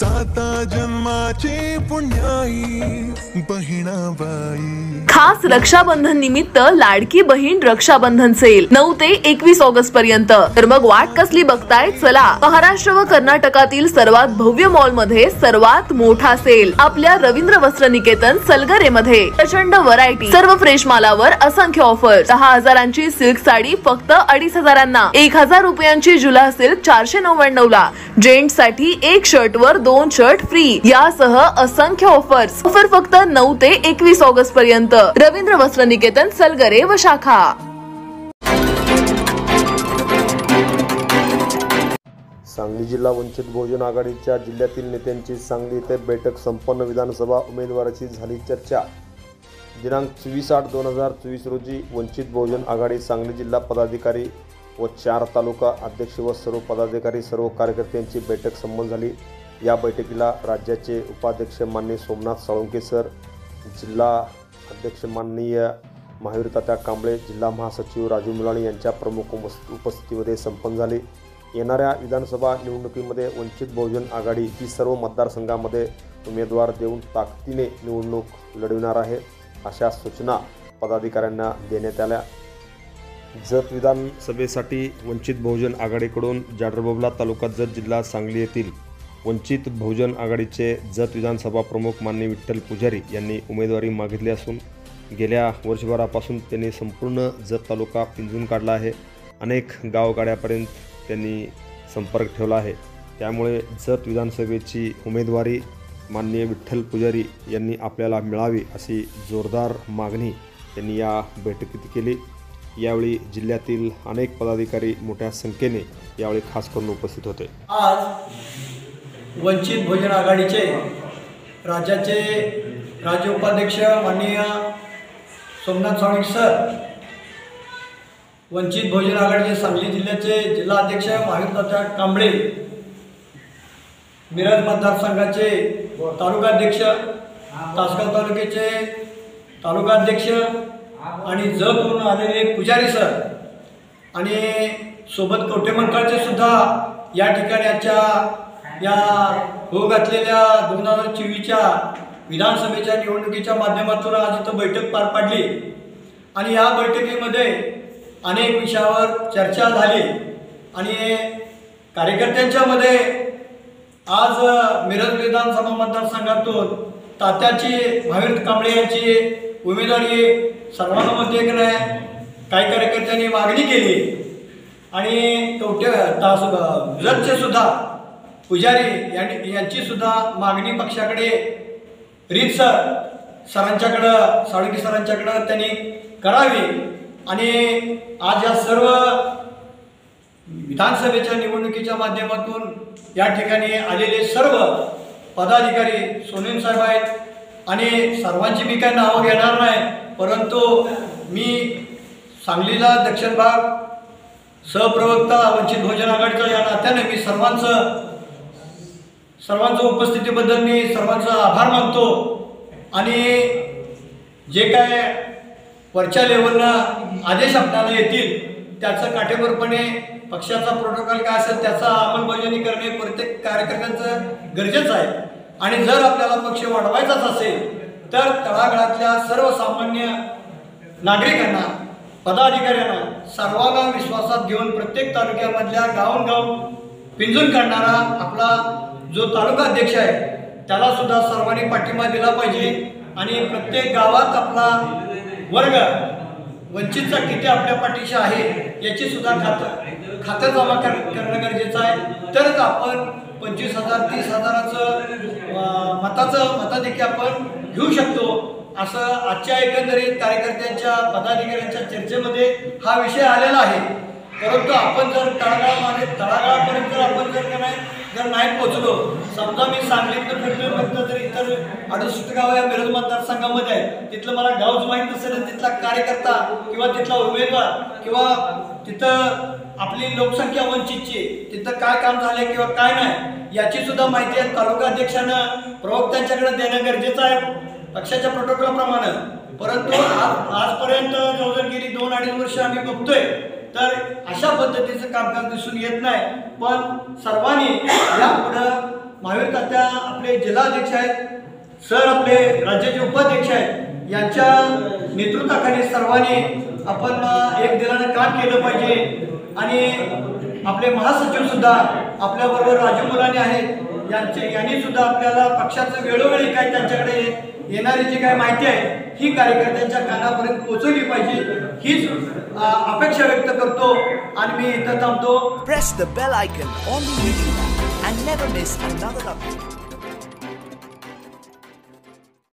साता जन्माची पुण्याई बहिणाबाई। खास रक्षाबंधन निमित्त लाडकी बहीण रक्षाबंधन सेल 9 ते 21 ऑगस्ट पर्यंत। तर मग वाट कसली बघताय, चला महाराष्ट्र व कर्नाटकातील सर्वात भव्य मॉल मध्ये सर्वात मोठा सेल आपल्या रवींद्र वस्त्र निकेतन सलगरे मध्ये। प्रचंड व्हरायटी, सर्व फ्रेश मालावर असंख्य ऑफर। 10,000ची सिल्क साडी फक्त 2,500, 1,000 रुपयांची जुला सिल्क 499 ला, जेंट्स साठी एक शर्ट वर 2 शर्ट फ्री, यासह असंख्य ऑफर्स। ऑफर फक्त 9 ते 21 ऑगस्ट पर्यंत। रवींद्र वस्त्र निकेतन सलगरे व शाखा। सांगली जिल्हा वंचित बहुजन आघाडीच्या जिल्ह्यातील नेत्यांची सांगली येथे बैठक संपन्न। विधानसभा उमेदवाराची झाली चर्चा। दिनांक 24/8/2024 रोजी वंचित बहुजन आघाडी सांगली जिल्हा पदाधिकारी व 4 तालुका अध्यक्ष व सर्व पदाधिकारी सर्व कार्यकर्त्यांची बैठक संपन्न झाली। या बैठकीला राज्याचे उपाध्यक्ष माननीय सोमनाथ साळुंके सर, जिल्हा अध्यक्ष माननीय महावीर तात्या कांबळे, जिल्हा महासचिव राजू मुलाणी यांच्या प्रमुख उपस्थितीमध्ये संपन्न झाली। येणाऱ्या विधानसभा निवडणुकीमध्ये वंचित बहुजन आघाडी ही सर्व मतदारसंघामध्ये उमेदवार देऊन ताकदीने निवडणूक लढविणार आहे, अशा सूचना पदाधिकाऱ्यांना देण्यात आल्या। जत विधानसभेसाठी वंचित बहुजन आघाडीकडून जाडरबोबला तालुका जत जिल्हा सांगली येथील वंचित बहुजन आघाडीचे जत विधानसभा प्रमुख माननीय विठ्ठल पुजारी यांनी उमेदवारी मागितली असून गेल्या वर्षभरापासून त्यांनी संपूर्ण जत तालुका पिंजून काढला आहे। अनेक गावगाड्यापर्यंत त्यांनी संपर्क ठेवला आहे। त्यामुळे जत विधानसभेची उमेदवारी माननीय विठ्ठल पुजारी यांनी आपल्याला मिळावी अशी जोरदार मागणी त्यांनी या बैठकीत केली। यावेळी जिल्ह्यातील अनेक पदाधिकारी मोठ्या संख्येने यावेळी खास करून उपस्थित होते। आज वंचित बहुजन आघाडीचे राज्याचे राज्य उपाध्यक्ष माननीय सोमनाथ साळुंके सर, वंचित बहुजन आघाडीचे सांगली जिल्ह्याचे जिल्हा अध्यक्ष महावीर तात्या कांबळे, मिरज मतदारसंघाचे तालुका अध्यक्ष, तासगाव तालुक्याचे तालुका अध्यक्ष आणि जतवरून आलेले पुजारी सर आणि सोबत कवठेमंकाळचे सुद्धा या ठिकाणी या होऊ घातलेल्या 2024च्या विधानसभेच्या निवडणुकीच्या माध्यमातून आज इथं बैठक पार पाडली आणि या बैठकीमध्ये अनेक विषयावर चर्चा झाली आणि कार्यकर्त्यांच्या मध्ये आज मिरज विधानसभा मतदारसंघातून तात्याची महावीर कांबळे यांची उमेदवारी सर्वानुमते काही कार्यकर्त्यांनी मागणी केली आणि जतचे सुद्धा पुजारी यांची सुद्धा मागणी पक्षाकडे रीतसर सरांच्याकडं, साळुंके सरांच्याकडं त्यांनी करावी आणि आज या सर्व विधानसभेच्या निवडणुकीच्या माध्यमातून या ठिकाणी आलेले सर्व पदाधिकारी सोनीम साहेब आहेत आणि सर्वांची मी काही नावं घेणार नाही, परंतु मी सांगलीला दक्षिण भाग सहप्रवक्ता वंचित बहुजन आघाडीचा या नात्याने मी सर्वांच्या उपस्थितीबद्दल मी सर्वांचा आभार मानतो आणि जे काय वरच्या लेवलनं आदेश आपल्याला येतील त्याचं काटेकोरपणे पक्षाचा प्रोटोकॉल काय असेल त्याचा अंमलबजावणी करणे प्रत्येक कार्यकर्त्यांचं गरजेचं आहे आणि जर आपल्याला पक्ष वाढवायचाच असेल तर तळागाळातल्या सर्वसामान्य नागरिकांना, पदाधिकाऱ्यांना सर्वांना विश्वासात घेऊन प्रत्येक तालुक्यामधल्या गावोगाव पिंजून काढणारा आपला जो तालुका अध्यक्ष आहे त्याला सुद्धा सर्वांनी पाठिंबा दिला पाहिजे आणि प्रत्येक गावात आपला वर्ग वंचितचा किती आपल्या पाठीशी आहे याची सुद्धा खातं जमा करणं गरजेचं आहे, तरच आपण 25,000 30,000चं मताधिक्य आपण घेऊ शकतो, असं आजच्या एकंदरीत कार्यकर्त्यांच्या पदाधिकाऱ्यांच्या चर्चेमध्ये हा विषय आलेला आहे। परंतु आपण जर तळागाळापर्यंत आपण जर नाही पोहोचलो, समजा मी सांगलीतनं फिरलो फक्त तरी इतर 68 गाव या मिरज मतदारसंघामध्ये आहे, तिथलं मला गावच माहीत नसेल, तिथला कार्यकर्ता किंवा तिथला उमेदवार किंवा तिथं आपली लोकसंख्या वंचितची तिथं काय काम झाले किंवा काय नाही याची सुद्धा माहिती आहे तालुका अध्यक्षानं प्रवक्त्यांच्याकडे देणं गरजेचं आहे पक्षाच्या प्रोटोकॉलप्रमाणे। परंतु आजपर्यंत जवळजवळ गेली 2-2.5 वर्ष आम्ही बघतोय तर अशा पद्धतीचं कामकाज दिसून येत नाही, पण सर्वांनी यापुढं महावीर तात्या आपले जिल्हाध्यक्ष आहेत, सर आपले राज्याचे उपाध्यक्ष आहेत, यांच्या नेतृत्वाखाली सर्वांनी आपण एक दिलानं काम केलं पाहिजे. आणि आपले महासचिव सुद्धा आपल्याबरोबर राजू मुलानी आहेत, यांनी सुद्धा आपल्याला पक्षाचं वेळोवेळी काय त्यांच्याकडे येणारी जी काय माहिती आहे ही कार्यकर्त्यांच्या कानापर्यंत पोहोचवली पाहिजे, हीच अपेक्षा व्यक्त करतो आणि मी इथं थांबतो. Press the bell icon on the YouTube app and never miss another update.